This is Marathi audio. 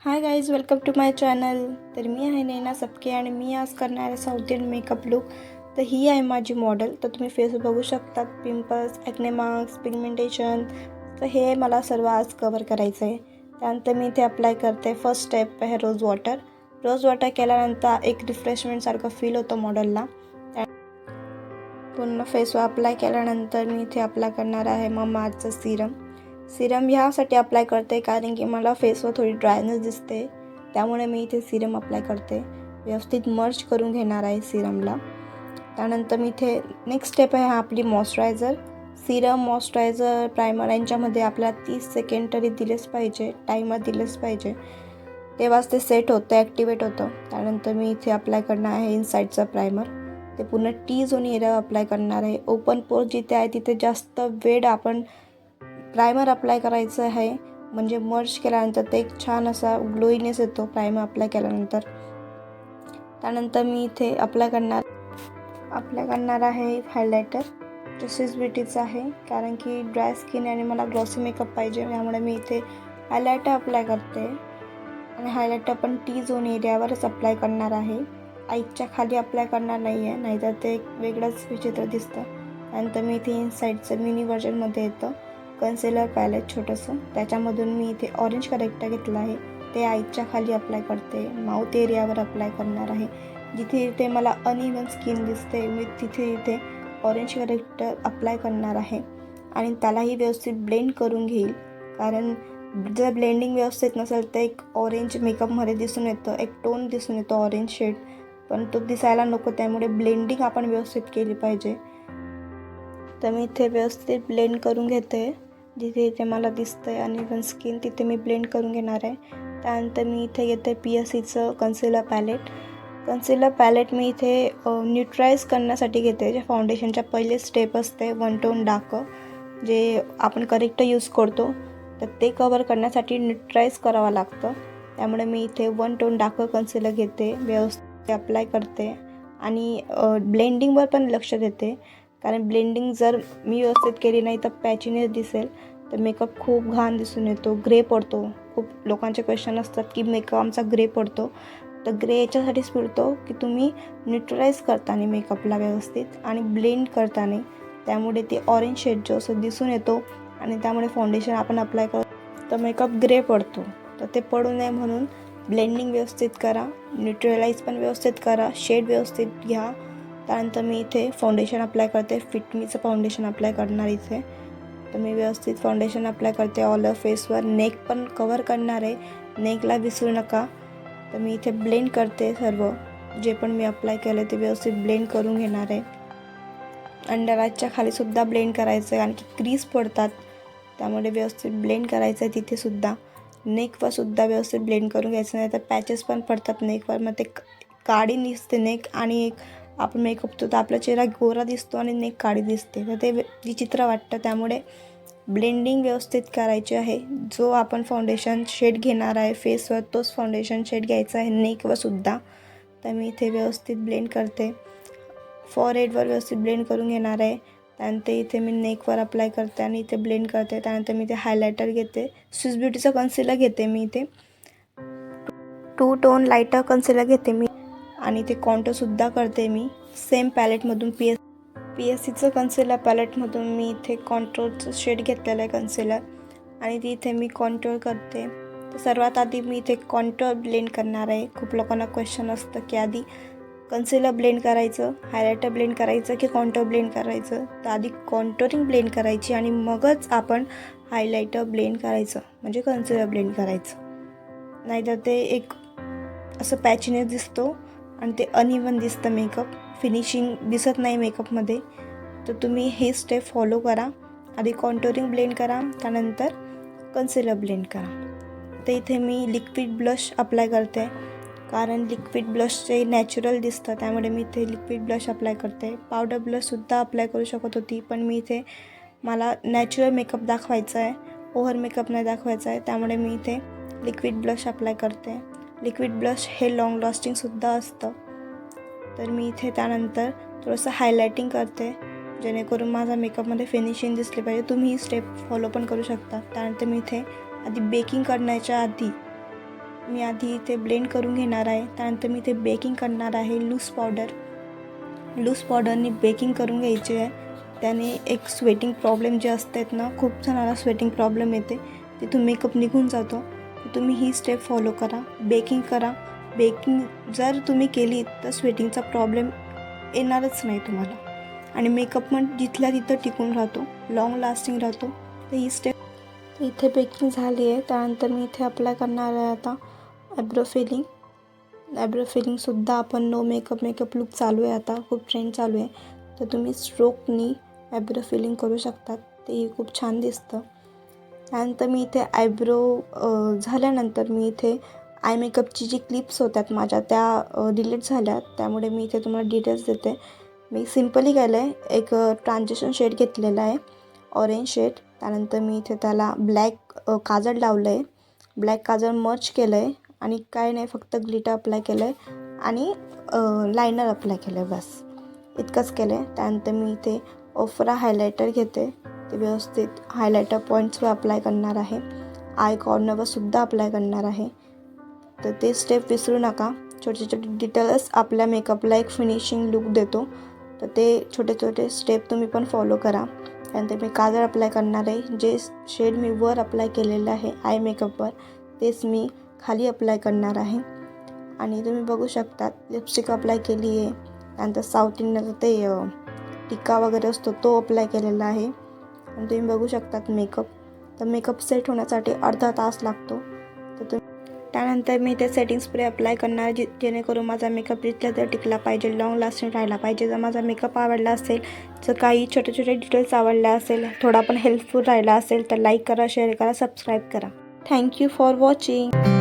High guys, welcome to my channel. तर मी आहे नैना सबके आणि मी आज करणार आहे साऊथ इंडियन मेकअप लुक. तर ही आहे माझी मॉडेल. तर तुम्ही फेस बघू शकता, पिंपल्स, ॲक्ने मार्क्स, पिगमेंटेशन. तर हे मला सर्व आज कवर करायचं आहे. त्यानंतर मी इथे अप्लाय करते. फर्स्ट स्टेप आहे रोज वॉटर. रोज वॉटर केल्यानंतर एक रिफ्रेशमेंटसारखं फील होतं मॉडेलला. पूर्ण फेसवर अप्लाय केल्यानंतर मी इथे अप्लाय करणार आहे ममाअर्थचं सिरम ह्यासाठी अप्लाय करते कारण की मला फेसवर थोडी ड्रायनेस दिसते, त्यामुळे मी इथे सिरम अप्लाय करते. व्यवस्थित मर्ज करून घेणार आहे सिरमला. त्यानंतर मी इथे नेक्स्ट स्टेप आहे आपली मॉइश्चरायझर. सिरम, मॉइश्चरायझर, प्रायमर यांच्यामध्ये आपल्याला 30 सेकंड तरी दिलेच पाहिजे, टायमर दिलेच पाहिजे, तेव्हाच ते सेट होतं, ॲक्टिवेट होतं. त्यानंतर मी इथे अप्लाय करणार आहे इनसाईडचं प्रायमर. ते पूर्ण टी झोन एरिया अप्लाय करणार आहे. ओपन पोर जिथे आहे तिथे जास्त वेळ आपण प्रायमर अप्लाय करायचं आहे, म्हणजे मर्ज केल्यानंतर ते एक छान असा ग्लोईनेस येतो प्रायमर अप्लाय केल्यानंतर. त्यानंतर मी इथे अप्लाय करणार आहे हायलायटर. जसेच ब्युटीचं आहे कारण की ड्राय स्किन आणि मला ग्लॉसी मेकअप पाहिजे, त्यामुळे मी इथे हायलायटर अप्लाय करते. आणि हायलायटर पण टी झोन एरियावरच अप्लाय करणार आहे, आईच्या खाली अप्लाय करणार नाही आहे, नाहीतर ते एक वेगळंच विचित्र दिसतं. त्यानंतर मी इथे इनसाईडचं मिनी व्हर्जनमध्ये येतं कन्सिलर पॅलेट छोटंसं, त्याच्यामधून मी इथे ऑरेंज करेक्टर घेतलं आहे, ते आईच्या खाली अप्लाय करते. माउथ एरियावर अप्लाय करणार आहे. जिथे जिथे मला अनइव्हन स्किन दिसते मी तिथे ऑरेंज करेक्टर अप्लाय करणार आहे आणि त्यालाही व्यवस्थित ब्लेंड करून घेईल. कारण जर ब्लेंडिंग व्यवस्थित नसेल तर एक ऑरेंज मेकअपमध्ये दिसून येतं, एक टोन दिसून येतो ऑरेंज शेड, पण तो दिसायला नको, त्यामुळे ब्लेंडिंग आपण व्यवस्थित केली पाहिजे. तर मी इथे व्यवस्थित ब्लेंड करून घेते. जिथे इथे मला दिसतं आहे अनइव्हन स्किन तिथे मी ब्लेंड करून घेणार आहे. त्यानंतर मी इथे घेते PSCचं कन्सिलर पॅलेट मी इथे न्यूट्राईज करण्यासाठी घेते. जे फाउंडेशनच्या पहिले स्टेप असते 1 टोन डार्क, जे आपण करेक्ट यूज करतो, तर ते कवर करण्यासाठी न्यूट्राईज करावं लागतं. त्यामुळे मी इथे 1 टोन डार्क कन्सिलर घेते, व्यवस्थित अप्लाय करते आणि ब्लेंडिंगवर पण लक्ष देते. कारण ब्लेंडिंग जर मी व्यवस्थित केली नाही तर पॅचीनेस दिसेल, तर मेकअप खूप घाण दिसून येतो, ग्रे पडतो. खूप लोकांचे क्वेश्चन असतात की मेकअप आमचा ग्रे पडतो. तर ग्रे याच्यासाठीच पडतो की तुम्ही न्यूट्रलाइज करताना मेकअपला व्यवस्थित आणि ब्लेंड करताना, त्यामुळे ते ऑरेंज शेड जो असं दिसून येतो आणि त्यामुळे फाउंडेशन आपण अप्लाय करतो तर मेकअप ग्रे पडतो. तर ते पडू नये म्हणून ब्लेंडिंग व्यवस्थित करा, न्यूट्रलाइज पण व्यवस्थित करा, शेड व्यवस्थित घ्या. त्यानंतर मी इथे फाउंडेशन अप्लाय करते. फिटमीचं फाउंडेशन अप्लाय करणार इथे. तर मी व्यवस्थित फाउंडेशन अप्लाय करते ऑल ओव्हर फेसवर. नेक पण कवर करणार आहे, नेकला विसरू नका. तर मी इथे ब्लेंड करते, सर्व जे पण मी अप्लाय केलं ते व्यवस्थित ब्लेंड करून घेणार आहे. अंडर आयच्या खालीसुद्धा ब्लेंड करायचं आहे, आणखी क्रीज पडतात, त्यामुळे व्यवस्थित ब्लेंड करायचं आहे तिथेसुद्धा. नेकवरसुद्धा व्यवस्थित ब्लेंड करून घ्यायचं, नाही तर पॅचेस पण पडतात नेकवर, मग ते काळी दिसते नेक आणि एक आपण मेकअप तर आपला चेहरा गोरा दिसतो आणि नेक काळी दिसते, तर ते विचित्र वाटतं. त्यामुळे ब्लेंडिंग व्यवस्थित करायची आहे. जो आपण फाउंडेशन शेड घेणार आहे फेसवर तोच फाउंडेशन शेड घ्यायचा आहे नेकवरसुद्धा. तर मी इथे व्यवस्थित ब्लेंड करते. फॉरहेडवर व्यवस्थित ब्लेंड करून घेणार आहे. त्यानंतर इथे मी नेकवर अप्लाय करते आणि इथे ब्लेंड करते. त्यानंतर मी इथे हायलायटर घेते. स्विस ब्युटीचं कन्सिलर घेते मी इथे. 2 टोन लायटर कन्सिलर घेते मी आणि ते कॉन्टोरसुद्धा करते मी सेम पॅलेटमधून. PSCचं कन्सिलर पॅलेटमधून मी इथे कॉन्टोरचं शेड घेतलेलं आहे कन्सिलर आणि ती इथे मी कॉन्टोर करते. तर सर्वात आधी मी इथे कॉन्टोर ब्लेंड करणार आहे. खूप लोकांना क्वेश्चन असतं की आधी कन्सिलर ब्लेंड करायचं, हायलायटर ब्लेंड करायचं की कॉन्टोर ब्लेंड करायचं. तर आधी कॉन्टोरिंग ब्लेंड करायची आणि मगच आपण हायलायटर ब्लेंड करायचं, म्हणजे कन्सिलर ब्लेंड करायचं. नाहीतर ते एक असं पॅचीनेस दिसतो आणि ते अनइव्हन दिसतं, मेकअप फिनिशिंग दिसत नाही मेकअपमध्ये. तर तुम्ही हे स्टेप फॉलो करा. आधी कॉन्टोरिंग ब्लेंड करा, त्यानंतर कन्सिलर ब्लेंड करा. तर इथे मी लिक्विड ब्लश अप्लाय करते, कारण लिक्विड ब्लशचे नॅचरल दिसतं, त्यामुळे मी इथे लिक्विड ब्लश अप्लाय करते. पावडर ब्लशसुद्धा अप्लाय करू शकत होती, पण मी इथे मला नॅचरल मेकअप दाखवायचा आहे, ओव्हर मेकअप नाही दाखवायचा आहे, त्यामुळे मी इथे लिक्विड ब्लश अप्लाय करते. लिक्विड ब्लश हे लॉंग लास्टिंगसुद्धा असतं. तर मी इथे त्यानंतर थोडंसं हायलायटिंग करते, जेणेकरून माझा मेकअपमध्ये फिनिशिंग दिसली पाहिजे. तुम्ही ही स्टेप फॉलो पण करू शकता. त्यानंतर मी इथे आधी बेकिंग करण्याच्या आधी मी आधी इथे ब्लेंड करून घेणार आहे. त्यानंतर मी इथे बेकिंग करणार आहे. लूज पावडरनी बेकिंग करून घ्यायची आहे. त्याने एक स्वेटिंग प्रॉब्लेम जे असतात ना, खूप जणांना स्वेटिंग प्रॉब्लेम येते, तिथून मेकअप निघून जातो. तुम्ही ही स्टेप फॉलो करा, बेकिंग करा. बेकिंग जर तुम्ही केली तर स्वेटिंगचा प्रॉब्लेम येणारच नाही तुम्हाला आणि मेकअप पण जिथल्या तिथं टिकून राहतो, लॉंग लास्टिंग राहतो. तर ही स्टेप इथे बेकिंग झाली आहे. त्यानंतर मी इथे अप्लाय करणार आहे आता ॲब्रो फिलिंगसुद्धा आपण नो मेकअप लुक चालू आहे आता, खूप ट्रेंड चालू आहे. तर तुम्ही स्ट्रोकनी ॲब्रो फिलिंग करू शकतात, तेही खूप छान दिसतं. त्यानंतर मी इथे आयब्रो झाल्यानंतर मी इथे आय मेकअपची जी क्लिप्स होत्यात माझ्या त्या डिलीट झाल्या, त्यामुळे मी इथे तुम्हाला डिटेल्स देते. मी सिम्पली केलं आहे, एक ट्रान्झिशन शेड घेतलेला आहे, ऑरेंज शेड. त्यानंतर मी इथे त्याला ब्लॅक काजळ लावलं आहे, ब्लॅक काजळ मर्ज केलं आहे आणि काय नाही, फक्त ग्लिटर अप्लाय केलं आहे आणि लायनर अप्लाय केलं आहे, बस इतकंच केलं आहे. त्यानंतर मी इथे ओफरा हायलायटर घेते, ते व्यवस्थित हायलायटर पॉईंट्सवर अप्लाय करणार आहे, आय कॉर्नरवर सुद्धा अप्लाय करणार आहे. तर ते स्टेप विसरू नका. छोटे छोटे डिटेल्स आपल्या मेकअपला एक फिनिशिंग लुक देतो, तर ते छोटे छोटे स्टेप तुम्ही पण फॉलो करा. त्यानंतर मी काजळ अप्लाय करणार आहे. जे शेड मी वर अप्लाय केलेलं आहे आय मेकअपवर, तेच मी खाली अप्लाय करणार आहे. आणि तुम्ही बघू शकता लिपस्टिक अप्लाय केली आहे. त्यानंतर साऊथ इंडियनचा ते टिक्का वगैरे असतो तो अप्लाय केलेला आहे. आणि तुम्ही बघू शकतात मेकअप सेट होण्यासाठी अर्धा तास लागतो. तर त्यानंतर मी इथे सेटिंग स्प्रे अप्लाय करणार, जेणेकरून माझा मेकअप जिथल्या तर टिकला पाहिजे, लॉंग लास्टिंग राहायला पाहिजे. जर माझा मेकअप आवडला असेल, जर काही छोटे छोटे डिटेल्स आवडल्या असेल, थोडा पण हेल्पफुल राहिला असेल, तर लाईक करा, शेअर करा, सबस्क्राईब करा. Thank you for watching.